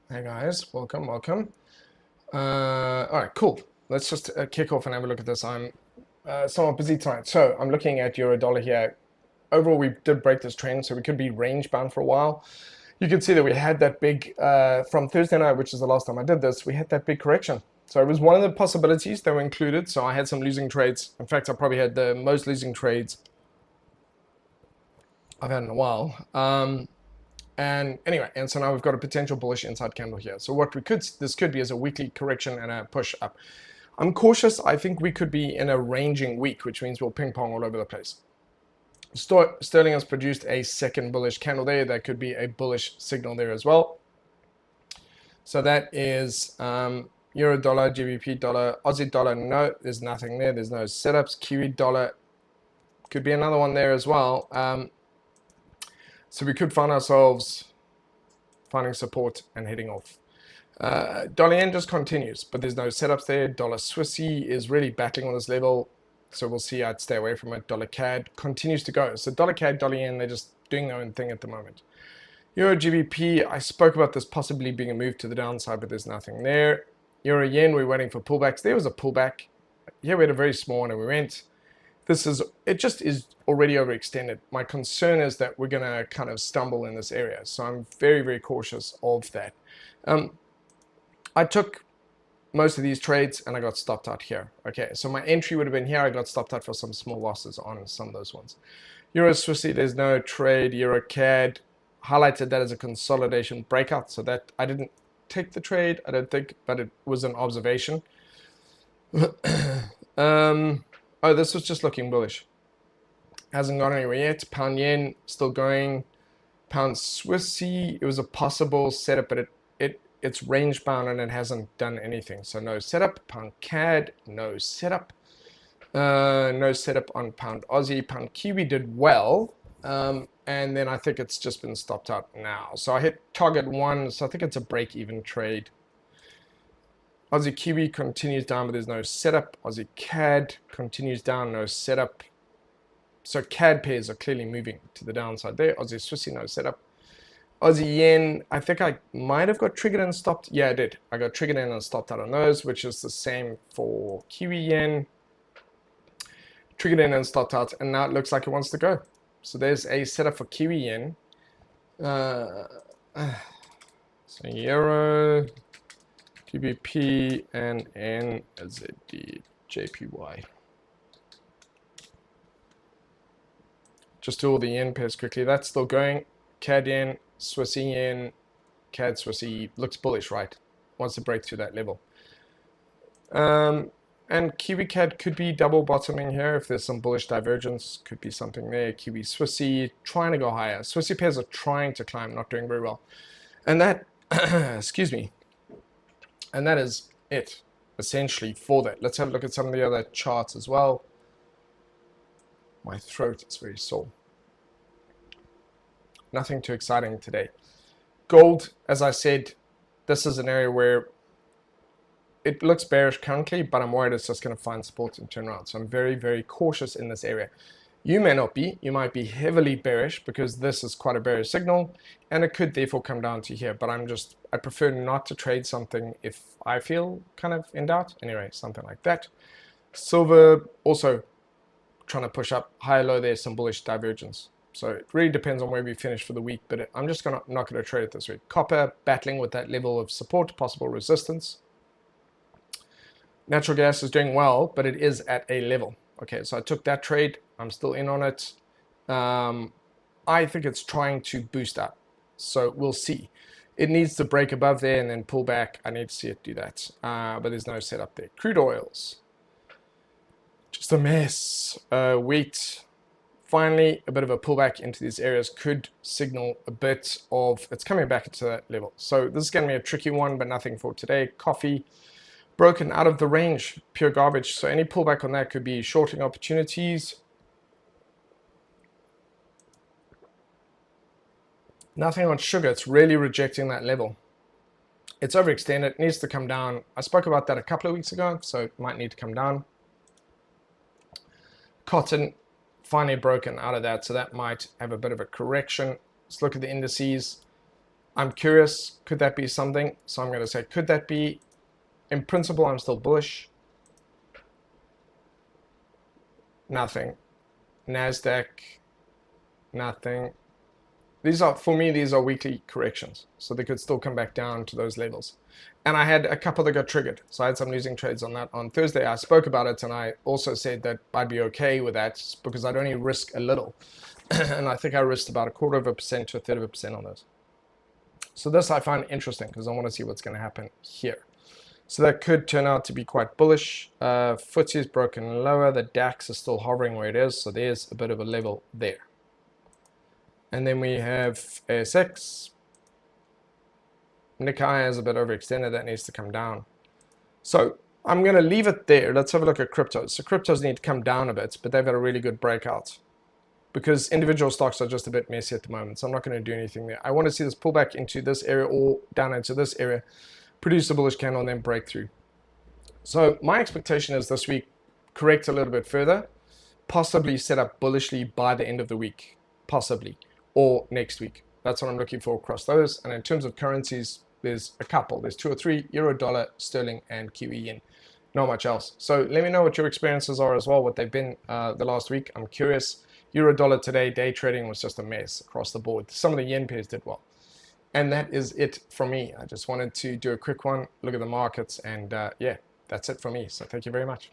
Hey guys, welcome. All right, cool. Let's just kick off and have a look at this. I'm somewhat busy tonight, so I'm looking at euro dollar here. Overall, we did break this trend, so we could be range bound for a while. You can see that we had that big from Thursday night, which is the last time I did this. We had that big correction, so it was one of the possibilities that were included. So I had some losing trades. In fact, I probably had the most losing trades I've had in a while. And anyway, and so now we've got a potential bullish inside candle here. So what this could be is a weekly correction and a push up. I'm cautious. I think we could be in a ranging week, which means we'll ping pong all over the place. Sterling has produced a second bullish candle there. That could be a bullish signal there as well. So that is euro dollar, GBP dollar, Aussie dollar. No, there's nothing there. There's no setups. Kiwi dollar could be another one there as well. So we could find ourselves finding support and heading off. Dollar yen just continues, but there's no setups there. Dollar Swissy is really battling on this level, so we'll see. I'd stay away from it. Dollar CAD continues to go. So dollar CAD, dollar yen, they're just doing their own thing at the moment. Euro GBP, I spoke about this possibly being a move to the downside, but there's nothing there. Euro yen, we're waiting for pullbacks. There was a pullback. Here we had a very small one and we went. It just is already overextended. My concern is that we're going to kind of stumble in this area. So I'm very, very cautious of that. I took most of these trades and I got stopped out here. Okay, so my entry would have been here. I got stopped out for some small losses on some of those ones. Euro Swissy, there's no trade. Euro CAD, highlighted that as a consolidation breakout. So that I didn't take the trade, I don't think, but it was an observation. Oh, this was just looking bullish. Hasn't gone anywhere yet. Pound yen still going. Pound Swissy, it was a possible setup, but it's range bound and it hasn't done anything. So no setup. Pound CAD, no setup. No setup on Pound Aussie. Pound Kiwi did well. And then I think it's just been stopped out now. So I hit target 1. So I think it's a break-even trade. Aussie Kiwi continues down, but there's no setup. Aussie CAD continues down, no setup. So CAD pairs are clearly moving to the downside there. Aussie Swissy, no setup. Aussie Yen, I think I might have got triggered and stopped. Yeah, I did. I got triggered in and stopped out on those, which is the same for Kiwi Yen. Triggered in and stopped out, and now it looks like it wants to go. So there's a setup for Kiwi Yen. So Euro, GBP, and NZD, JPY. Just do all the yen pairs quickly. That's still going. CAD yen, Swissy yen, CAD Swissy looks bullish, right? Wants to break through that level. And Kiwi CAD could be double bottoming here if there's some bullish divergence. Could be something there. Kiwi Swissy trying to go higher. Swissy pairs are trying to climb, not doing very well. And that, excuse me, and that is it, essentially, for that. Let's have a look at some of the other charts as well. My throat is very sore. Nothing too exciting today. Gold, as I said, this is an area where it looks bearish currently, but I'm worried it's just going to find support and turn around. So I'm very, very cautious in this area. You may not be. You might be heavily bearish because this is quite a bearish signal, and it could therefore come down to here. But I prefer not to trade something if I feel kind of in doubt. Anyway, something like that. Silver also trying to push up. High, low, there's some bullish divergence. So it really depends on where we finish for the week, but I'm just not going to trade it this week. Copper battling with that level of support, possible resistance. Natural gas is doing well, but it is at a level. Okay, so I took that trade. I'm still in on it. I think it's trying to boost up. So we'll see. It needs to break above there and then pull back. I need to see it do that. But there's no setup there. Crude oils. Just a mess. Wheat. Finally, a bit of a pullback into these areas could signal a bit of it's coming back into that level. So this is going to be a tricky one, but nothing for today. Coffee. Broken out of the range, pure garbage. So any pullback on that could be shorting opportunities. Nothing on sugar. It's really rejecting that level. It's overextended. It needs to come down. I spoke about that a couple of weeks ago, so it might need to come down. Cotton, finally broken out of that, so that might have a bit of a correction. Let's look at the indices. I'm curious, could that be something? So I'm going to say, could that be? In principle, I'm still bullish. Nothing. NASDAQ, nothing. These are, for me, these are weekly corrections. So they could still come back down to those levels. And I had a couple that got triggered. So I had some losing trades on that. On Thursday, I spoke about it, and I also said that I'd be okay with that because I'd only risk a little. And I think I risked about 1/4% to 1/3% on those. So this I find interesting because I want to see what's going to happen here. So that could turn out to be quite bullish. FTSE is broken lower. The DAX is still hovering where it is. So there's a bit of a level there. And then we have ASX. Nikkei is a bit overextended. That needs to come down. So I'm going to leave it there. Let's have a look at cryptos. So cryptos need to come down a bit, but they've had a really good breakout because individual stocks are just a bit messy at the moment. So I'm not going to do anything there. I want to see this pull back into this area or down into this area, produce a bullish candle, and then break through. So my expectation is this week correct a little bit further, possibly set up bullishly by the end of the week, possibly, or next week. That's what I'm looking for across those. And in terms of currencies, there's a couple. There's 2 or 3, euro, dollar, sterling, and Kiwi yen. Not much else. So let me know what your experiences are as well, what they've been the last week. I'm curious. Euro, dollar today, day trading was just a mess across the board. Some of the yen pairs did well. And that is it from me. I just wanted to do a quick one, look at the markets, and yeah, that's it from me. So thank you very much.